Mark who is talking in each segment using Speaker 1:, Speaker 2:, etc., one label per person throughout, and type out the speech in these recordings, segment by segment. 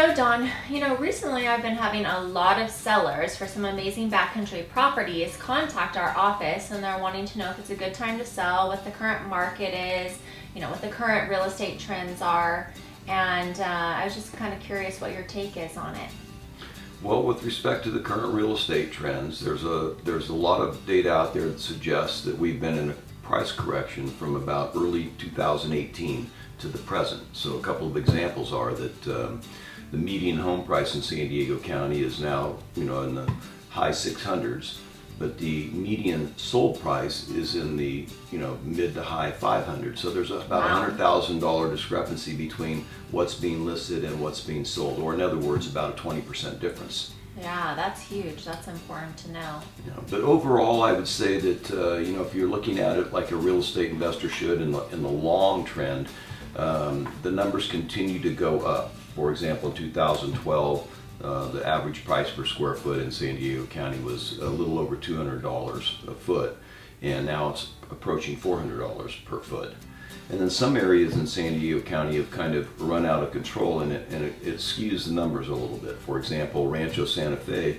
Speaker 1: So Don, recently I've been having a lot of sellers for some amazing backcountry properties contact our office, and they're wanting to know if it's a good time to sell, what the current market is, what the current real estate trends are, and I was just kind of curious what your take is on it.
Speaker 2: Well, with respect to the current real estate trends, there's a lot of data out there that suggests that we've been in a price correction from about early 2018 to the present. So a couple of examples are that the median home price in San Diego County is now in the high 600s, but the median sold price is in the mid to high 500s. So there's about
Speaker 1: Wow.
Speaker 2: $100,000 discrepancy between what's being listed and what's being sold, or in other words, about a 20% difference.
Speaker 1: Yeah, that's huge. That's important to know.
Speaker 2: But overall, I would say that if you're looking at it like a real estate investor should in the long trend, the numbers continue to go up. For example, in 2012, the average price per square foot in San Diego County was a little over $200 a foot, and now it's approaching $400 per foot. And then some areas in San Diego County have kind of run out of control, and it skews the numbers a little bit. For example, Rancho Santa Fe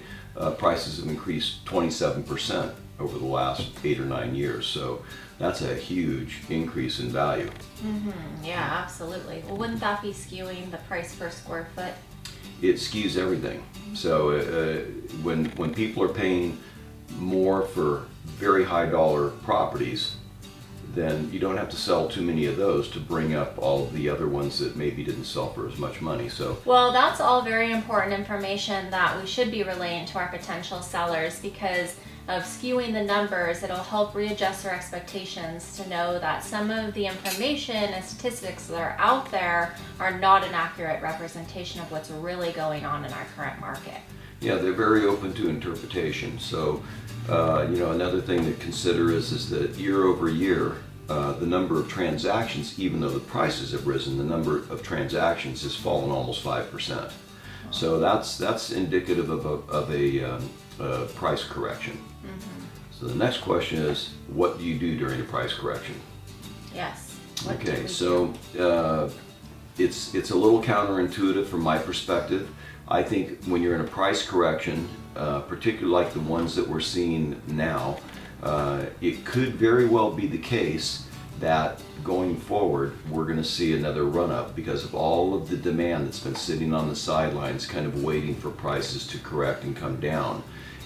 Speaker 2: prices have increased 27% over the last 8 or 9 years. So that's a huge increase in value.
Speaker 1: Yeah, absolutely. Well, wouldn't that be skewing the price per square foot?
Speaker 2: It skews everything. So when people are paying more for very high dollar properties, then you don't have to sell too many of those to bring up all of the other ones that maybe didn't sell for as much money.
Speaker 1: Well, that's all very important information that we should be relaying to our potential sellers. Because of skewing the numbers, it'll help readjust their expectations to know that some of the information and statistics that are out there are not an accurate representation of what's really going on in our current market.
Speaker 2: Yeah, they're very open to interpretation. So, another thing to consider is that year over year, the number of transactions, even though the prices have risen, the number of transactions has fallen almost 5%. So that's indicative of a price correction. So the next question is, what do you do during a price correction?
Speaker 1: Yes. What do
Speaker 2: Okay,
Speaker 1: we
Speaker 2: so it's a little counterintuitive from my perspective. I think when you're in a price correction, particularly like the ones that we're seeing now, it could very well be the case that going forward we're going to see another run-up because of all of the demand that's been sitting on the sidelines kind of waiting for prices to correct and come down.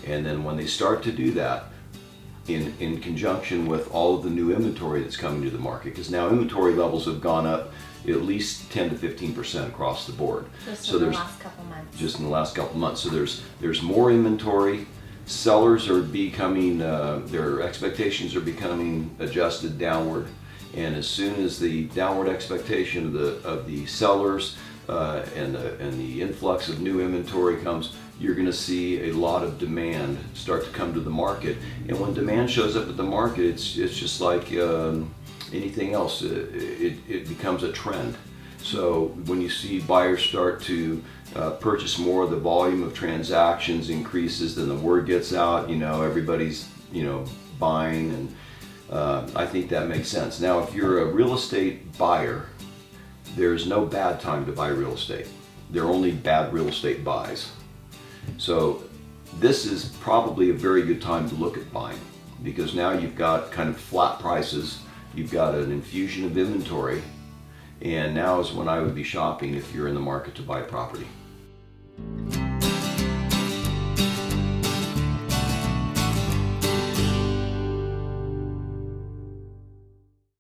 Speaker 2: And then when they start to do that, in conjunction with all of the new inventory that's coming to the market, because now inventory levels have gone up at least 10 to 15% across the board.
Speaker 1: Just in the last couple months.
Speaker 2: Just in the last couple months. So there's more inventory. Sellers are becoming, their expectations are becoming adjusted downward. And as soon as the downward expectation of the sellers and the influx of new inventory comes, you're going to see a lot of demand start to come to the market. And when demand shows up at the market, it's just like anything else. It becomes a trend. So when you see buyers start to purchase more, the volume of transactions increases, then the word gets out, everybody's buying, and I think that makes sense. Now, if you're a real estate buyer, there's no bad time to buy real estate. There are only bad real estate buys. So this is probably a very good time to look at buying, because now you've got kind of flat prices, you've got an infusion of inventory, and now is when I would be shopping if you're in the market to buy property.